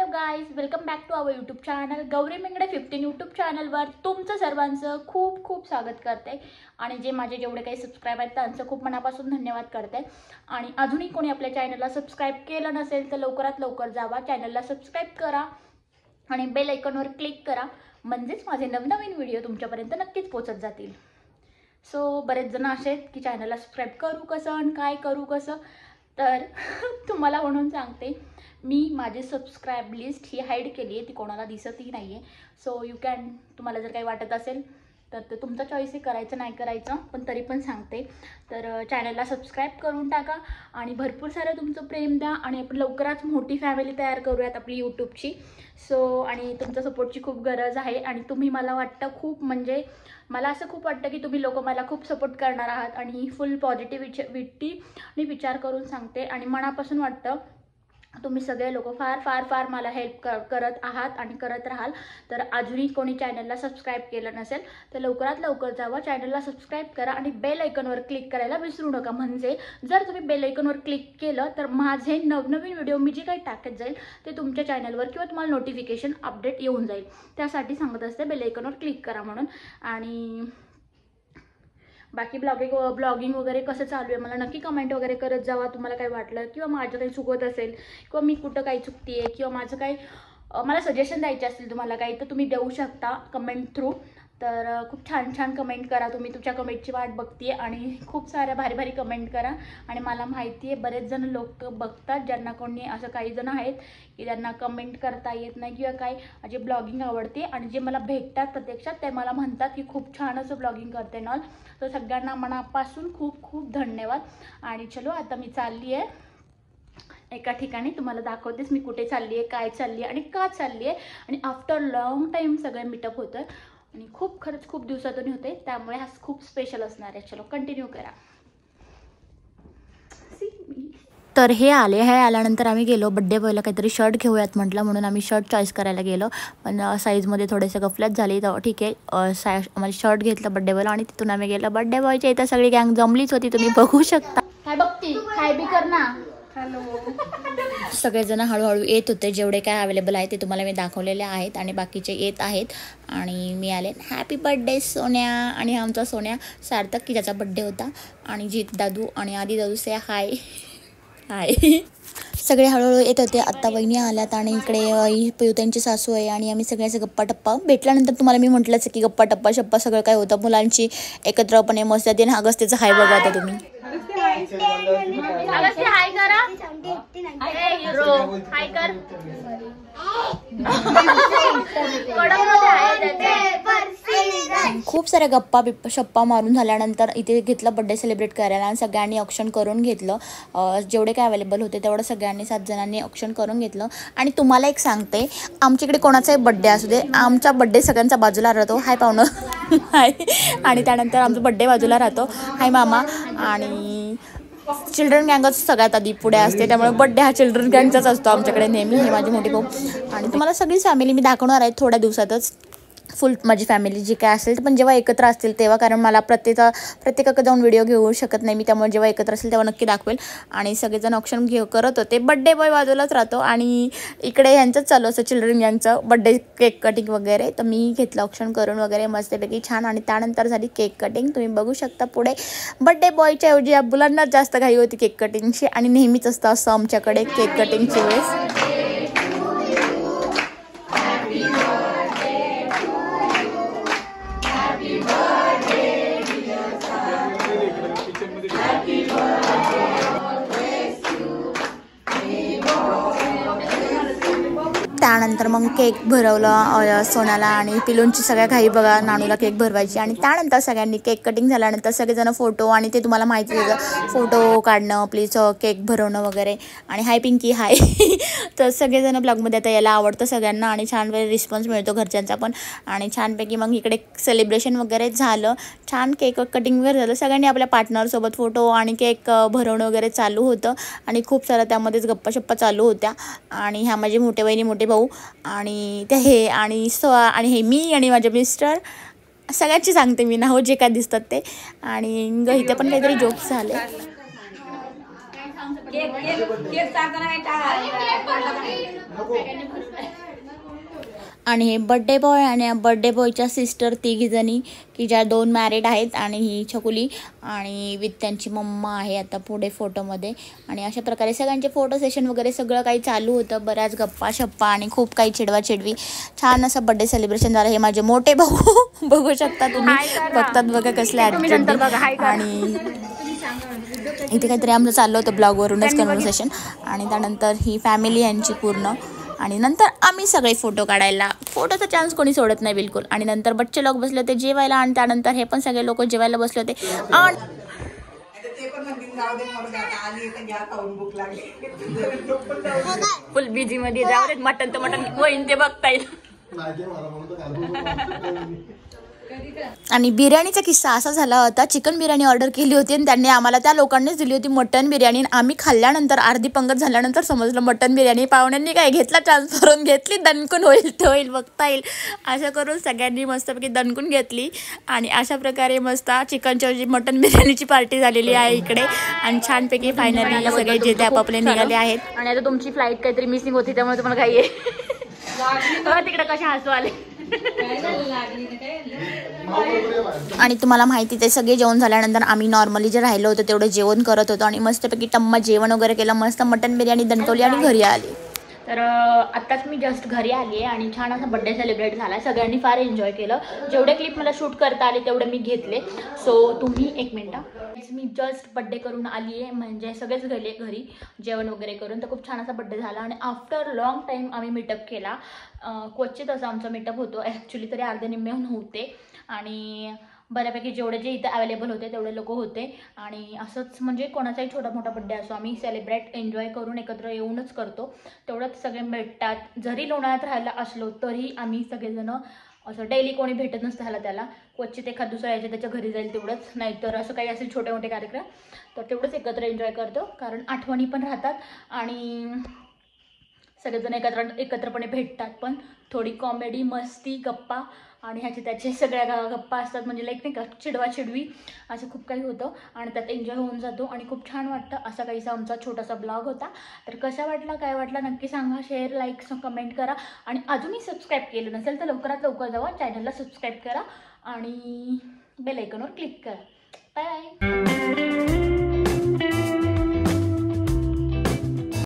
Hello guys, welcome back to our YouTube channel Gauri Mengde 15 YouTube चॅनलवर तुमचं सर्वांचं खूप खूप स्वागत करते. आणि जे माझे जेवढे काही सबस्क्राईब आहेत त्यांचं खूप मनापासून धन्यवाद करते. आणि अजूनही कोणी आपल्या चॅनलला सबस्क्राईब केलं नसेल तर लवकरात लवकर जावा, चॅनलला सबस्क्राईब करा आणि बेल आयकॉनवर क्लिक करा, म्हणजेच माझे नवनवीन व्हिडिओ तुमच्यापर्यंत नक्कीच पोहोचत जातील. सो बरेच जण असे आहेत की चॅनलला सबस्क्राईब करू कसं आणि काय करू कसं, तर तुम्हाला म्हणून सांगते, मी माझी सबस्क्राईब लिस्ट ही हाईड केली आहे, ती कोणाला दिसतही नाही आहे. सो यू कॅन, तुम्हाला जर काही वाटत असेल तर ते तुमचा चॉईस आहे, करायचं नाही करायचं, पण तरी पण सांगते. तर चॅनलला सबस्क्राईब करून टाका आणि भरपूर सारं तुमचं प्रेम द्या आणि आपण लवकरच मोठी फॅमिली तयार करूयात आपली यूट्यूबची. सो आणि तुमच्या सपोर्टची खूप गरज आहे. आणि तुम्ही, मला वाटतं खूप, म्हणजे मला असं खूप वाटतं की तुम्ही लोक मला खूप सपोर्ट करणार आहात आणि फुल पॉझिटिव्हिटी आणि विचार करून सांगते आणि मनापासून वाटतं तुम्ही सगळे लोक फार फार फार मला हेल्प करत आहात आणि करत राहाल. तर अजूनही कोणी चॅनलला सबस्क्राईब केलं नसेल तर लवकरात लवकर जावा, चॅनलला सबस्क्राईब करा आणि बेल आयकॉनवर क्लिक करायला विसरू नका. म्हणजे जर तुम्ही बेल आयकॉनवर क्लिक केलं तर माझे नवनवीन व्हिडिओ मी जे काही टाकत जाईल ते तुमच्या चॅनलवर किंवा तुम्हाला नोटिफिकेशन अपडेट येऊन जाईल. त्यासाठी सांगत असते बेल आयकॉनवर क्लिक करा म्हणून. आणि बाकी ब्लॉगिंग वगैरे कसं चालू आहे मला नक्की कमेंट वगैरे करत जावा. तुम्हाला काय वाटलं किंवा माझं काही चुकत असेल किंवा मी कुठं काही चुकते आहे किंवा माझं काही मला सजेशन द्यायचे असतील तुम्हाला काही, तर तुम्ही देऊ शकता कमेंट थ्रू. तर खूप छान छान कमेंट करा, तुम्ही तुमच्या कमेंटची वाट बघते आणि खूप साऱ्या भारी भारी कमेंट करा. आणि मला माहिती आहे बरेच जण लोक बघतात ज्यांना कोणी असं काही जण आहेत की ज्यांना कमेंट करता येत नाही किंवा काय, जे ब्लॉगिंग आवडते आणि जे मला भेटतात प्रत्यक्षात ते मला म्हणतात की खूप छान असं ब्लॉगिंग करते ना. तर सगळ्यांना मनापासून खूप खूप धन्यवाद. आणि चलो आता मी चालली आहे एका ठिकाणी, तुम्हाला दाखवतेच मी कुठे चालली आहे, काय चालली आहे आणि का चालली आहे. आणि आफ्टर लॉंग टाईम सगळे मीटअप होतं आणि खूप खरंच खूप दिवसातून होते, त्यामुळे हा खूप स्पेशल असणार आहे. चलो कंटिन्यू करा. तर हे आल्यानंतर आम्ही गेलो बड्डे बॉयला काहीतरी शर्ट घेऊयात म्हटलं, म्हणून आम्ही शर्ट चॉईस करायला गेलो. पण साईजमध्ये थोडेसे गफलत झाली, तर ठीक आहे आम्हाला शर्ट घेतलं बड्डे बॉयला आणि तिथून आम्ही गेलो बड्डे बॉयच्या इथं. सगळी गँग जमलीच होती, तुम्ही बघू शकता. काय बघती, काय बी कर ना. हॅलो. सगळेजण हळूहळू येत होते, जेवढे काय अवेलेबल आहे ते तुम्हाला मी दाखवलेले आहेत आणि बाकीचे येत आहेत. आणि मी आले हॅपी बर्थडे सोन्या. आणि आमचा सोन्या सार्थक की ज्याचा बड्डे होता, आणि जीत दादू आणि आदी दादू से हाय हाय. सगळे हळूहळू येत होते. आत्ता वहिनी आल्यात आणि इकडे पियुतांची सासू आहे आणि आम्ही सगळे असे गप्पा टप्पा भेटल्यानंतर तुम्हाला मी म्हटलंच की गप्पा टप्पा शप्पा सगळं काय होतं मुलांची एकत्रपणे मस्त. ते ना अगस्त्यचं हाय बघा आता तुम्ही. अगस्त्य हाय करा. हिरो हाय कर. खूप साऱ्या गप्पा शप्पा मारून झाल्यानंतर इथे घेतलं बड्डे सेलिब्रेट करायला आणि सगळ्यांनी ऑप्शन करून घेतलं. जेवढे काय अवेलेबल होते तेवढं सगळ्यांनी 7 जणांनी ऑप्शन करून घेतलं. आणि तुम्हाला एक सांगते, आमच्याकडे कोणाचाही बड्डे असू दे, आमचा बड्डे सगळ्यांचा बाजूला राहतो. हाय पाहुणं हाय. आणि त्यानंतर आमचा बड्डे बाजूला राहतो. हाय मामा. आणि चिल्ड्रन गँगच सगळ्यात आधी पुढे असते, त्यामुळे बड्डे हा चिल्ड्रन गँगचाच असतो आमच्याकडे नेहमी. हे माझी मोठी भाऊ. आणि तुम्हाला सगळी फॅमिली मी दाखवणार आहे थोड्या दिवसातच, फुल माझी फॅमिली जी काय असेल. पण जेव्हा एकत्र असतील तेव्हा, कारण मला प्रत्येकाकडे जाऊन व्हिडिओ घेऊ शकत नाही मी, त्यामुळे जेव्हा एकत्र असेल तेव्हा नक्की दाखवेल. आणि सगळेजण ऑप्शन करत होते. बड्डे बॉय बाजूलाच राहतो आणि इकडे ह्यांचंच चालू असतं चिल्ड्रन गँगचं बड्डे केक कटिंग वगैरे. तर मी घेतलं ऑप्शन करून वगैरे मस्तपैकी छान. आणि त्यानंतर झाली केक कटिंग. तुम्ही बघू शकता पुढे बड्डे बॉयच्या ऐवजी या मुलांनाच जास्त घाई होती केक कटिंगची. आणि नेहमीच असतं असं आमच्याकडे केक कटिंगची वेळेस. त्यानंतर मग केक भरवलं सोनाला आणि पिलूंची सगळ्या घाई बघा, नानूला केक भरवायची. आणि त्यानंतर सगळ्यांनी केक कटिंग झाल्यानंतर सगळेजण फोटो, आणि ते तुम्हाला माहिती आहे फोटो काढणं प्लीज, केक भरवणं वगैरे. आणि हाय पिंकी हाय. तर सगळेजण ब्लॉगमध्ये आता यायला आवडतं सगळ्यांना आणि छान रिस्पॉन्स मिळतो घरच्यांचा पण. आणि छानपैकी मग इकडे सेलिब्रेशन वगैरे झालं, छान केक कटिंग वगैरे झालं. सगळ्यांनी आपल्या पार्टनरसोबत फोटो आणि केक भरवणं वगैरे चालू होतं. आणि खूप सारं त्यामध्येच गप्पा शप्पा चालू होत्या. आणि ह्या माझे मोठे बहिणी मोठे भाऊ आणि ते हे आणि आणि हे मी आणि माझे मिस्टर, सगळ्यांची सांगते मी नाव जे काय दिसतात ते. आणि इथे पण काहीतरी जोक्स झाले. आणि हे बड्डे बॉय आणि बड्डे बॉयच्या सिस्टर तिघीजणी की ज्या 2 मॅरिड आहेत आणि ही छकुली आणि विथ त्यांची मम्मा आहे आता पुढे फोटोमध्ये. आणि अशा प्रकारे सगळ्यांचे फोटो सेशन वगैरे सगळं काही चालू होतं. बऱ्याच गप्पा शप्पा आणि खूप काही चिडवाचिडवी. छान असं बड्डे सेलिब्रेशन झालं. हे माझे मोठे भाऊ बघू शकता तुम्ही, बघतात बघा कसले ॲटिट्यूड. आणि इथे काहीतरी आमचं चाललं होतं ब्लॉगवरूनच कन्व्हर्सेशन. आणि त्यानंतर ही फॅमिली यांची पूर्ण. आणि नंतर आम्ही सगळे फोटो काढायला, फोटोचा चान्स कोणी सोडत नाही बिलकुल. आणि नंतर बच्चे लोक बसले होते जेवायला आणि त्यानंतर हे पण सगळे लोक जेवायला बसले होते. आणि फुल बिझी मध्ये जाऊ देत. मटन तर मटन होईन ते बघता येईल. आणि बिर्याणीचा किस्सा असा झाला होता, चिकन बिर्याणी ऑर्डर केली होती आणि त्यांनी आम्हाला त्या लोकांनीच दिली होती मटन बिर्याणी. आम्ही खाल्ल्यानंतर अर्धी पंगत झाल्यानंतर समजलं मटन बिर्याणी. पाहुण्यांनी काय घेतला, चान्स करून घेतली. दणकून होईल ते होईल बघता येईल असं करून सगळ्यांनी मस्तपैकी दणकून घेतली. आणि अशा प्रकारे मस्त चिकनची मटन बिर्याणीची पार्टी झालेली आहे इकडे. आणि छानपैकी फायनली सगळे जे ते आपापले निघाले आहेत. आणि आता तुमची फ्लाईट काहीतरी मिसिंग होती त्यामुळे तुम्हाला काही आहे तिकडे कशा हसू आले. आणि तुम्हाला माहिती ते सगळे जेवण झाल्यानंतर आम्ही नॉर्मली जे राहिलो होतो तेवढं जेवण करत होतो. आणि मस्तपैकी टम्मा जेवण वगैरे केलं, मस्त मटन बिर्याणी दणकवली आणि घरी आली. तर आत्ताच मी जस्ट घरी आली आहे आणि छान असा बड्डे सेलिब्रेट झाला. सगळ्यांनी फार एन्जॉय केलं. जेवढे क्लिप मला शूट करता आले तेवढे मी घेतले. सो तुम्ही एक मिनटं, मी जस्ट बड्डे करून आली आहे, म्हणजे सगळेच गेले घरी जेवण वगैरे करून. तर खूप छान असा बड्डे झाला. आणि आफ्टर लॉंग टाईम आम्ही मीटअप केला. क्वचित असं आमचा मीटअप होतो. ॲक्च्युली तरी अर्धे निम्मे होते. आणि बऱ्यापैकी जेवढे जे इथं अवेलेबल होते तेवढे लोक होते. आणि असंच म्हणजे कोणाचाही छोटा मोठा बड्डे असो आम्ही सेलिब्रेट एन्जॉय करून एकत्र येऊनच करतो. तेवढंच सगळे भेटतात. जरी लोणावळ्यात राहायला असलो तरी आम्ही सगळेजणं असं डेली कोणी भेटत नसतं ह्याला त्याला. क्वचित एखाद दुसरा यायचे त्याच्या घरी जाईल तेवढंच. नाहीतर असं काही असेल छोटे मोठे कार्यक्रम तर तेवढंच एकत्र एन्जॉय करतो. कारण आठवणी पण राहतात आणि सगळेजण एकत्रपणे भेटतात. पण थोडी कॉमेडी, मस्ती, गप्पा आणि ह्याचे त्याचे सगळ्या गप्पा असतात. म्हणजे लाईक नाही का चिडवा चिडवी असं खूप काही होतं आणि त्यात एन्जॉय होऊन जातो आणि खूप छान वाटतं. असा काहीसा आमचा छोटासा ब्लॉग होता. तर कसा वाटला, काय वाटला नक्की सांगा. शेअर, लाईक, कमेंट करा. आणि अजूनही सबस्क्राईब केलं नसेल तर लवकरात लवकर जावा, चॅनलला सबस्क्राईब करा आणि बेल आयकॉनवर क्लिक करा. Bye bye.